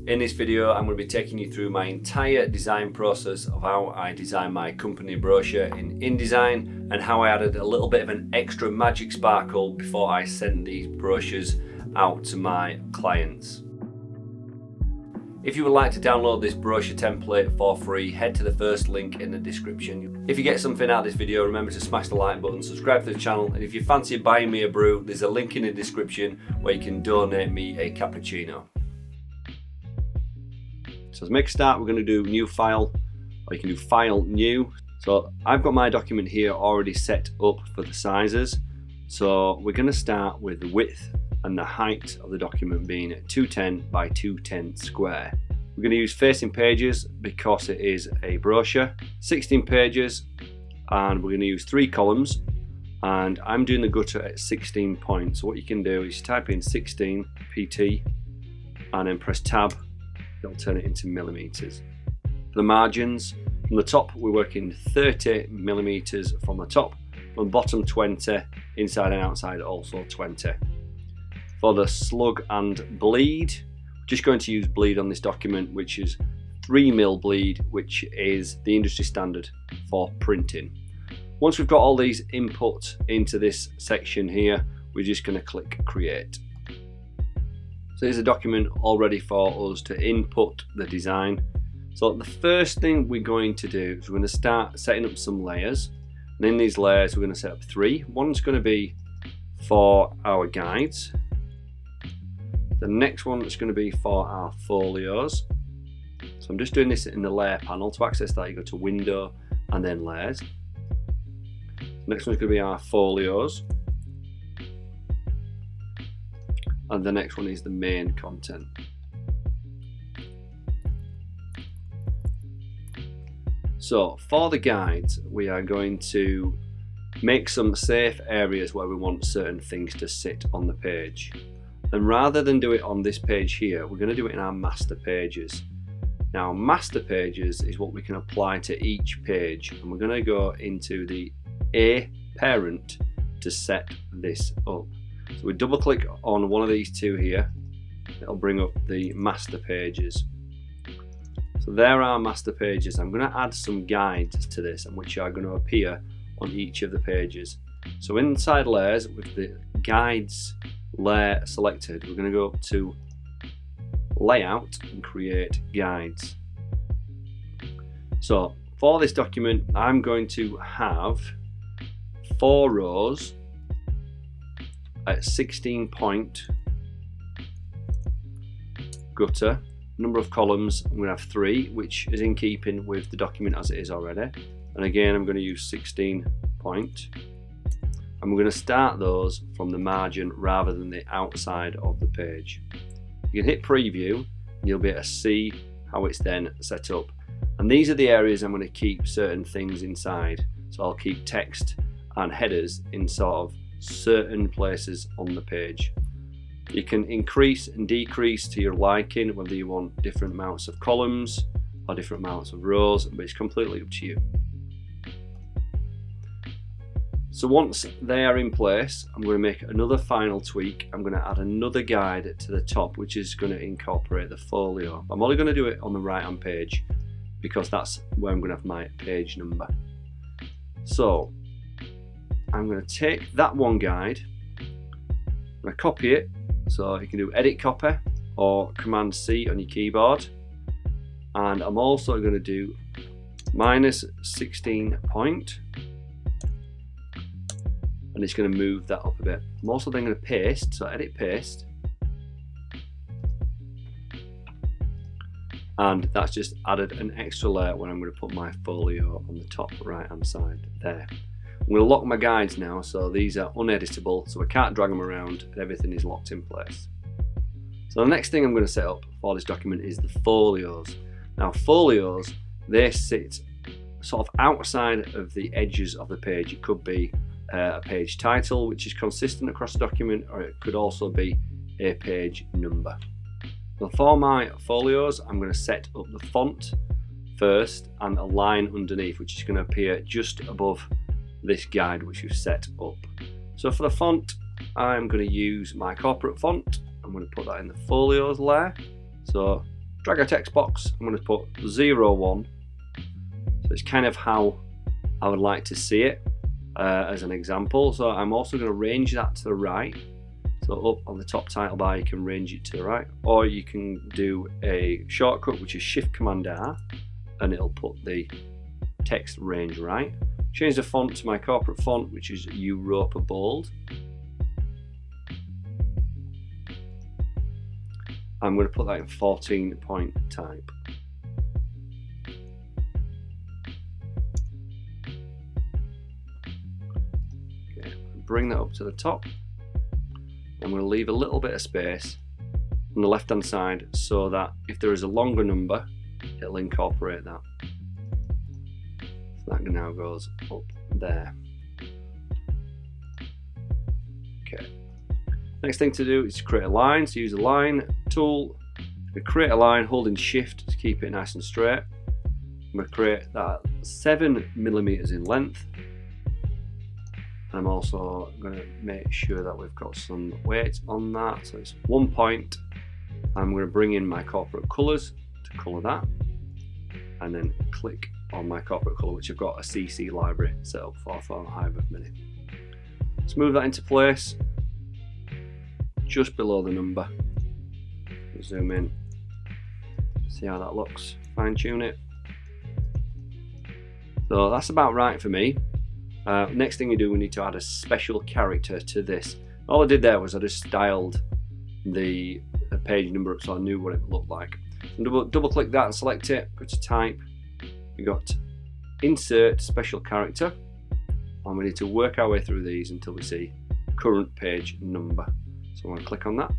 In this video, I'm going to be taking you through my entire design process of how I design my company brochure in InDesign and how I added a little bit of an extra magic sparkle before I sent these brochures out to my clients. If you would like to download this brochure template for free, head to the first link in the description. If you get something out of this video, remember to smash the like button, subscribe to the channel, and if you fancy buying me a brew, there's a link in the description where you can donate me a cappuccino. So to make a start, we're going to do new file, or you can do file new. So I've got my document here already set up for the sizes. So we're going to start with the width and the height of the document being 210 by 210 square. We're going to use facing pages because it is a brochure, 16 pages, and we're going to use 3 columns, and I'm doing the gutter at 16 points. So what you can do is type in 16 PT and then press tab, it'll turn it into millimeters. For the margins, from the top we're working 30 millimeters from the top, from the bottom 20, inside and outside also 20. For the slug and bleed, we're just going to use bleed on this document, which is 3mm bleed, which is the industry standard for printing. Once we've got all these input into this section here, we're just going to click create. So here's a document all ready for us to input the design. So the first thing we're going to do is we're going to start setting up some layers. And in these layers we're going to set up 3. One's going to be for our guides. The next one is going to be for our folios. So I'm just doing this in the layer panel. To access that, you go to window and then layers. The next one's going to be our folios. And the next one is the main content. So for the guides, we are going to make some safe areas where we want certain things to sit on the page. And rather than do it on this page here, we're going to do it in our master pages. Now master pages is what we can apply to each page, and we're going to go into the A parent to set this up. So we double click on one of these 2 here, it'll bring up the master pages. So there are master pages. I'm going to add some guides to this, and which are going to appear on each of the pages. So inside layers, with the guides layer selected, we're going to go up to layout and create guides. So for this document, I'm going to have 4 rows at 16 point gutter. Number of columns, I'm going to have 3, which is in keeping with the document as it is already. And again, I'm going to use 16 point. And we're going to start those from the margin rather than the outside of the page. You can hit preview and you'll be able to see how it's then set up. And these are the areas I'm going to keep certain things inside. So I'll keep text and headers in sort of certain places on the page. You can increase and decrease to your liking, whether you want different amounts of columns or different amounts of rows, but it's completely up to you. So once they are in place, I'm going to make another final tweak. I'm going to add another guide to the top, which is going to incorporate the folio. I'm only going to do it on the right hand page because that's where I'm going to have my page number. So I'm going to take that one guide, I'm going to copy it. So you can do edit copy or Command C on your keyboard. And I'm also going to do -16 point. And it's going to move that up a bit. I'm also then going to paste, so edit paste. And that's just added an extra layer when I'm going to put my folio on the top right hand side there. I'm going to lock my guides now, so these are uneditable, so I can't drag them around and everything is locked in place. So the next thing I'm going to set up for this document is the folios. Now folios, they sit sort of outside of the edges of the page. It could be a page title which is consistent across the document, or it could also be a page number. So for my folios, I'm going to set up the font first and a line underneath, which is going to appear just above this guide which we've set up. So for the font, I'm going to use my corporate font. I'm going to put that in the folios layer. So drag a text box. I'm going to put 01. So it's kind of how I would like to see it as an example. So I'm also going to range that to the right. So up on the top title bar, you can range it to the right, or you can do a shortcut, which is Shift Command R, and it'll put the text range right. Change the font to my corporate font, which is Europa Bold. I'm going to put that in 14-point type. Okay, bring that up to the top. I'm going to leave a little bit of space on the left hand side so that if there is a longer number, it'll incorporate that. So that now goes up there. Okay. Next thing to do is create a line. So use the line tool to create a line, holding Shift to keep it nice and straight. I'm going to create that 7mm in length. I'm also going to make sure that we've got some weight on that. So it's 1 point. I'm going to bring in my corporate colors to color that, and then click on my corporate color, which I've got a CC library set up for Hive Mini. Let's move that into place just below the number. Zoom in, see how that looks, fine tune it. So that's about right for me. Next thing we do, we need to add a special character to this. All I did there was I just styled the page number up so I knew what it looked like. And double click that and select it, go to type. We got insert special character, and we need to work our way through these until we see current page number. So I'm going to click on that.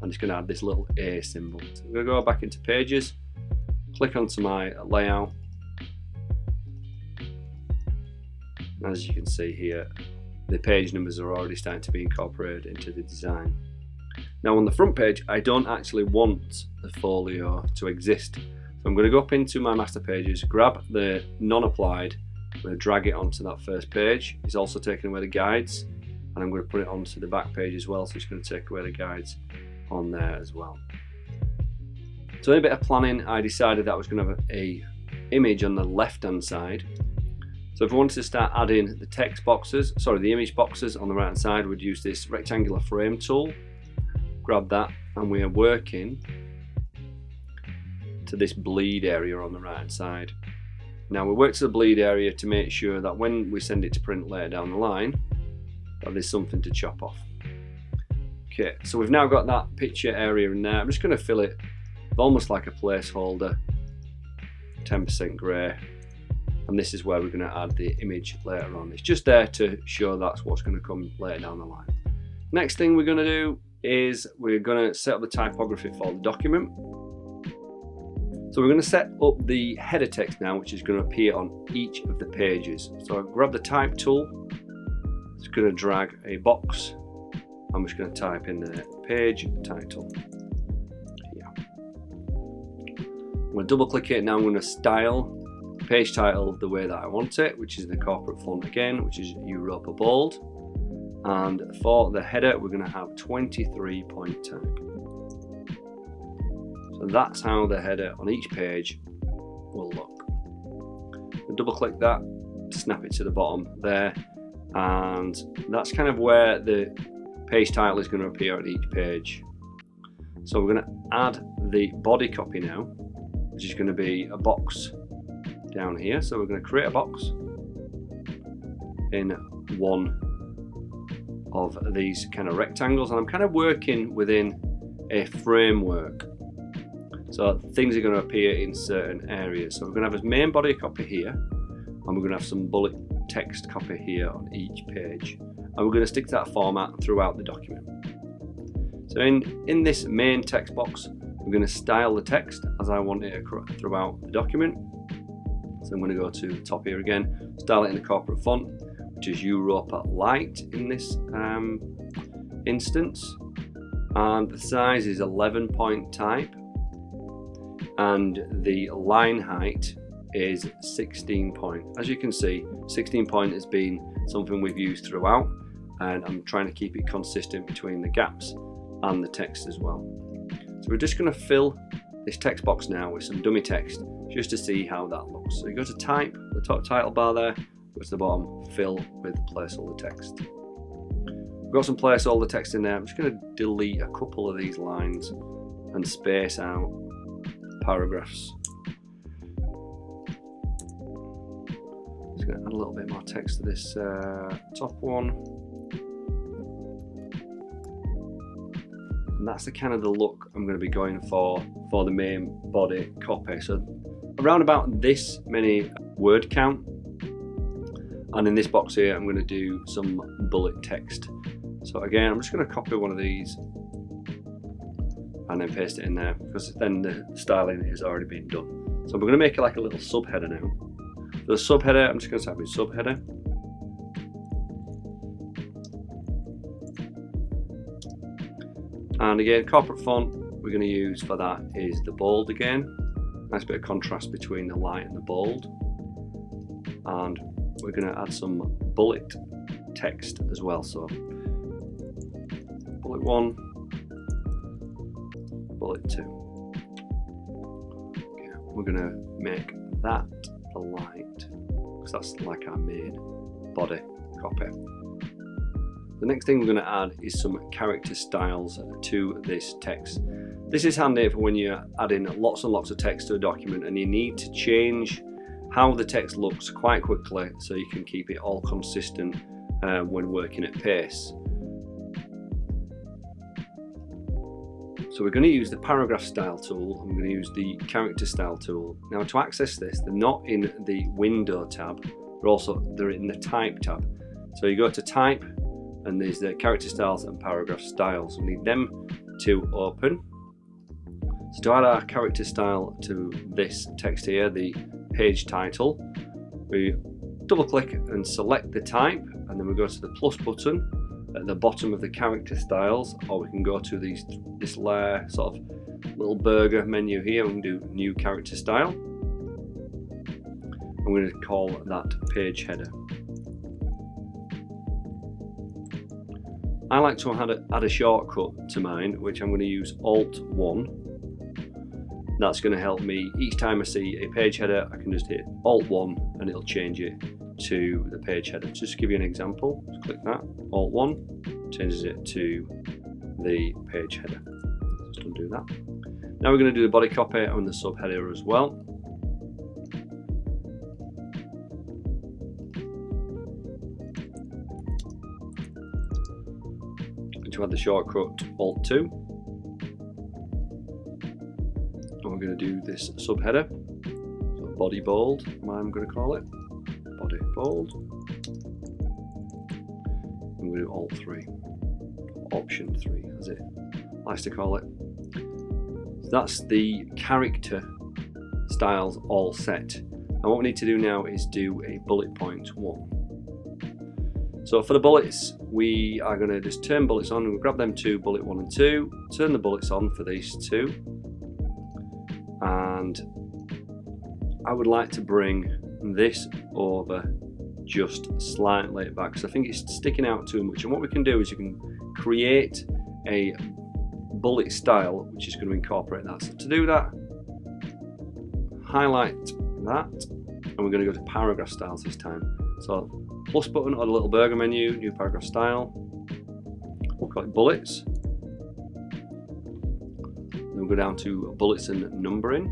I'm just going to add this little A symbol. So I'm going to go back into pages, click onto my layout. As you can see here, the page numbers are already starting to be incorporated into the design. Now on the front page, I don't actually want the folio to exist. So I'm going to go up into my master pages, grab the non-applied, I'm going to drag it onto that first page. It's also taking away the guides, and I'm going to put it onto the back page as well, so it's going to take away the guides on there as well. So in a bit of planning, I decided that I was going to have a image on the left hand side. So if we wanted to start adding the text boxes, the image boxes on the right hand side, we'd use this rectangular frame tool. Grab that, and we are working to this bleed area on the right hand side. Now we work to the bleed area to make sure that when we send it to print later down the line, that there's something to chop off. Okay, so we've now got that picture area in there. I'm just going to fill it almost like a placeholder, 10% grey. And this is where we're going to add the image later on. It's just there to show that's what's going to come later down the line. Next thing we're going to do is we're going to set up the typography for the document. So we're going to set up the header text now, which is going to appear on each of the pages. So I grab the type tool, it's going to drag a box. I'm just going to type in the page title. Yeah. I'm going to double click it. Now I'm going to style page title the way that I want it, which is the corporate font again, which is Europa Bold. And for the header, we're going to have 23-point type. So that's how the header on each page will look. We'll double click that, snap it to the bottom there, and that's kind of where the page title is going to appear on each page. So we're going to add the body copy now, which is going to be a box down here. So we're going to create a box in one of these kind of rectangles, and I'm kind of working within a framework. So things are going to appear in certain areas. So we're going to have a main body copy here, and we're going to have some bullet text copy here on each page. And we're going to stick to that format throughout the document. So in this main text box, we're going to style the text as I want it throughout the document. So I'm going to go to the top here again, style it in the corporate font, which is Europa Light in this instance. And the size is 11-point type. And the line height is 16 point. As you can see, 16 point has been something we've used throughout, and I'm trying to keep it consistent between the gaps and the text as well. So we're just going to fill this text box now with some dummy text just to see how that looks. So you go to type, the top title bar there, go to the bottom, fill with placeholder text. We've got some placeholder text in there. I'm just going to delete a couple of these lines and space out paragraphs. Just going to add a little bit more text to this top one. And that's the kind of the look I'm going to be going for the main body copy. So around about this many word count. And in this box here, I'm going to do some bullet text. So again, I'm just going to copy one of these and then paste it in there, because then the styling has already been done. So we're going to make it like a little subheader now. For the subheader, I'm just going to type in subheader. And again, corporate font we're going to use for that is the bold again. Nice bit of contrast between the light and the bold. And we're going to add some bullet text as well. So bullet 1, bullet 2. Okay, we're going to make that a light, because that's like our main body copy. The next thing we're going to add is some character styles to this text. This is handy for when you're adding lots and lots of text to a document and you need to change how the text looks quite quickly so you can keep it all consistent when working at pace. So we're going to use the paragraph style tool, and we're going to use the character style tool. Now to access this, they're not in the window tab, they're in the type tab. So you go to type and there's the character styles and paragraph styles. We need them to open. So to add our character style to this text here, the page title, we double click and select the type, and then we go to the plus button at the bottom of the character styles, or we can go to this layer sort of little burger menu here and do new character style. I'm going to call that page header. I like to add a shortcut to mine, which I'm going to use Alt 1. That's going to help me each time I see a page header. I can just hit Alt 1 and it'll change it to the page header. Just to give you an example, just click that, Alt 1 changes it to the page header. Just undo that. Now we're going to do the body copy on the subheader as well. To add the shortcut Alt 2, and we're going to do this subheader, so body bold, I'm going to call it body bold, and we're going to do Alt 3, Option 3 as it likes to call it. So that's the character styles all set. And what we need to do now is do a bullet point 1. So for the bullets, we are going to just turn bullets on. We'll grab them two, bullet 1 and 2, turn the bullets on for these two. And I would like to bring this over just slightly back, because I think it's sticking out too much. And what we can do is you can create a bullet style which is going to incorporate that. So to do that, highlight that, and we're going to go to paragraph styles this time. So plus button or the little burger menu, new paragraph style, we'll call it bullets. Then we'll go down to bullets and numbering.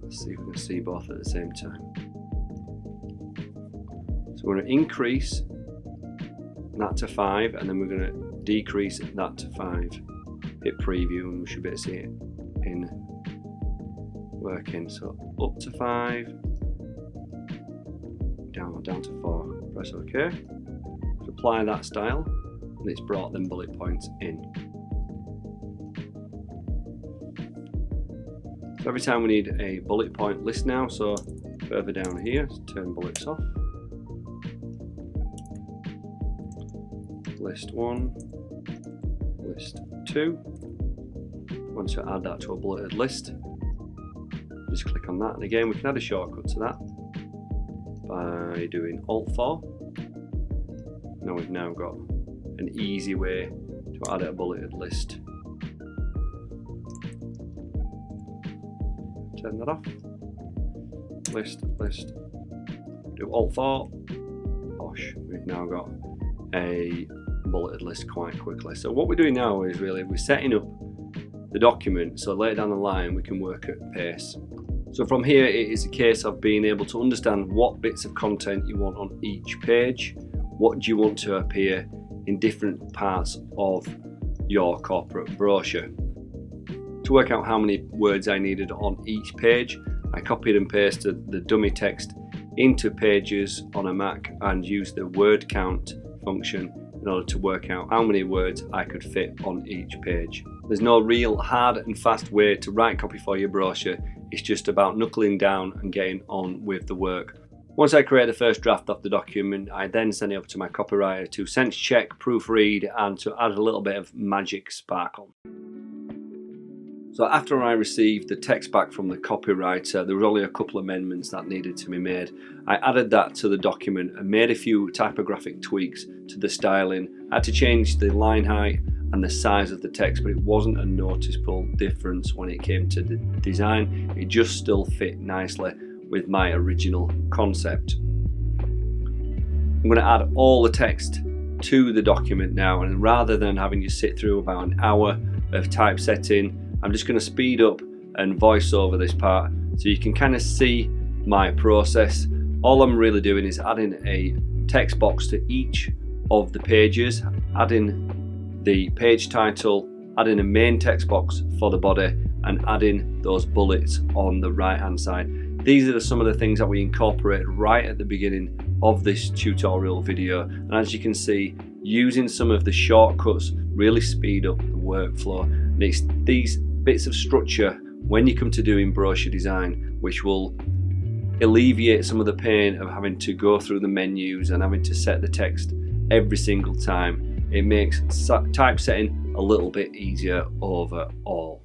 Let's see if we can see both at the same time. So we're going to increase that to 5, and then we're going to decrease that to 5. Hit preview and we should be able to see it in working. So up to 5. Down to 4, press OK. Apply that style, and it's brought them bullet points in. So every time we need a bullet point list now, so further down here, turn bullets off. List 1, list 2. Once you add that to a bulleted list, just click on that, and again we can add a shortcut to that by doing Alt 4. Now we've now got an easy way to add a bulleted list. turn that off. List. Do Alt-4. Bosh, we've now got a bulleted list quite quickly. So what we're doing now is really we're setting up the document so later down the line we can work at pace. So from here it is a case of being able to understand what bits of content you want on each page, what do you want to appear in different parts of your corporate brochure. To work out how many words I needed on each page, I copied and pasted the dummy text into Pages on a Mac and used the word count function in order to work out how many words I could fit on each page. There's no real hard and fast way to write copy for your brochure. It's just about knuckling down and getting on with the work. Once I create the first draft of the document, I then send it up to my copywriter to sense check, proofread, and to add a little bit of magic sparkle. So after I received the text back from the copywriter, there was only a couple of amendments that needed to be made. I added that to the document and made a few typographic tweaks to the styling. I had to change the line height and the size of the text, but it wasn't a noticeable difference when it came to the design. It just still fit nicely with my original concept. I'm going to add all the text to the document now, and rather than having you sit through about an hour of typesetting, I'm just going to speed up and voice over this part so you can kind of see my process. All I'm really doing is adding a text box to each of the pages, adding the page title, adding a main text box for the body, and adding those bullets on the right hand side. These are some of the things that we incorporate right at the beginning of this tutorial video, and as you can see, using some of the shortcuts really speed up the workflow. And it's these bits of structure when you come to doing brochure design which will alleviate some of the pain of having to go through the menus and having to set the text every single time. It makes typesetting a little bit easier overall.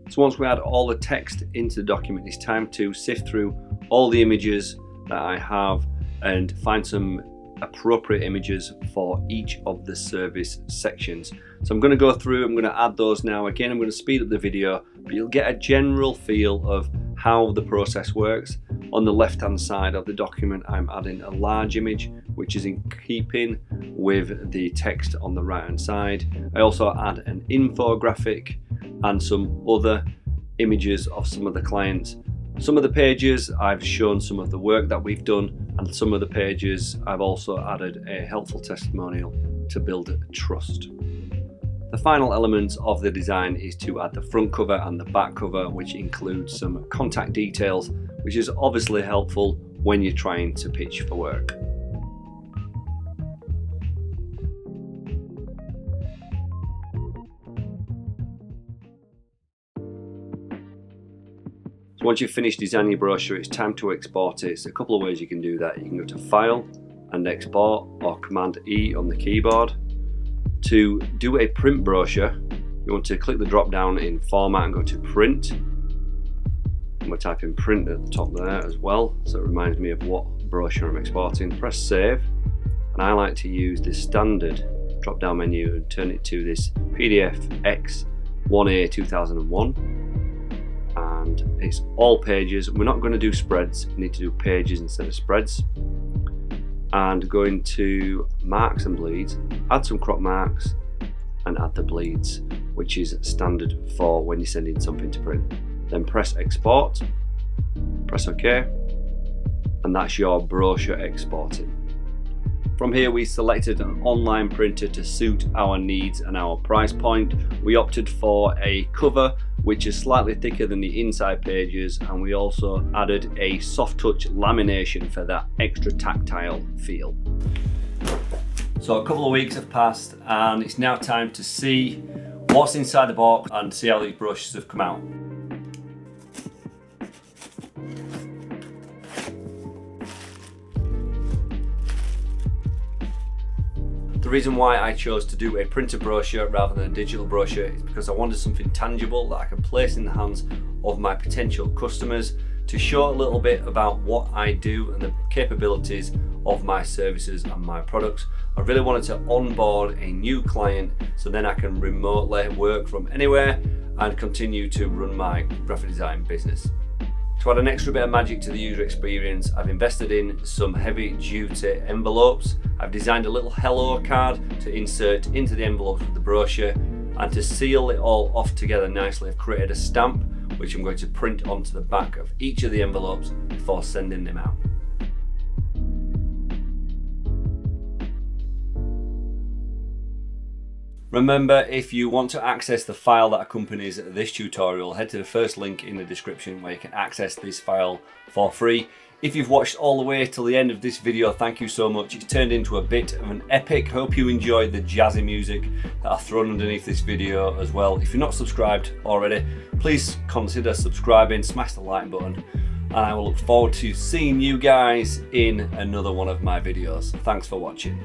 So once we add all the text into the document, it's time to sift through all the images that I have and find some appropriate images for each of the service sections. So I'm going to go through, I'm going to add those now. Again, I'm going to speed up the video, but you'll get a general feel of how the process works. On the left hand side of the document, I'm adding a large image which is in keeping with the text on the right hand side. I also add an infographic and some other images of some of the clients. Some of the pages I've shown some of the work that we've done, and some of the pages I've also added a helpful testimonial to build trust. The final element of the design is to add the front cover and the back cover, which includes some contact details, which is obviously helpful when you're trying to pitch for work. Once you've finished designing your brochure, it's time to export it. There's a couple of ways you can do that. You can go to File and Export, or Command E on the keyboard. To do a print brochure, you want to click the drop down in Format and go to Print. I'm going to type in Print at the top there as well, so it reminds me of what brochure I'm exporting. Press Save, and I like to use the standard drop down menu and turn it to this PDF X 1A 2001. And it's all pages. We're not going to do spreads, we need to do pages instead of spreads. And go into marks and bleeds, add some crop marks and add the bleeds, which is standard for when you're sending something to print. Then press export, press OK, and that's your brochure exported. From here we selected an online printer to suit our needs and our price point. We opted for a cover which is slightly thicker than the inside pages, and we also added a soft touch lamination for that extra tactile feel. So a couple of weeks have passed and it's now time to see what's inside the box and see how these brochures have come out. The reason why I chose to do a printed brochure rather than a digital brochure is because I wanted something tangible that I could place in the hands of my potential customers to show a little bit about what I do and the capabilities of my services and my products. I really wanted to onboard a new client so then I can remotely work from anywhere and continue to run my graphic design business. To add an extra bit of magic to the user experience, I've invested in some heavy duty envelopes. I've designed a little hello card to insert into the envelopes with the brochure, and to seal it all off together nicely, I've created a stamp which I'm going to print onto the back of each of the envelopes before sending them out. Remember, if you want to access the file that accompanies this tutorial, head to the first link in the description where you can access this file for free. If you've watched all the way till the end of this video, thank you so much. It's turned into a bit of an epic. Hope you enjoyed the jazzy music that I've thrown underneath this video as well. If you're not subscribed already, please consider subscribing, smash the like button, and I will look forward to seeing you guys in another one of my videos. Thanks for watching.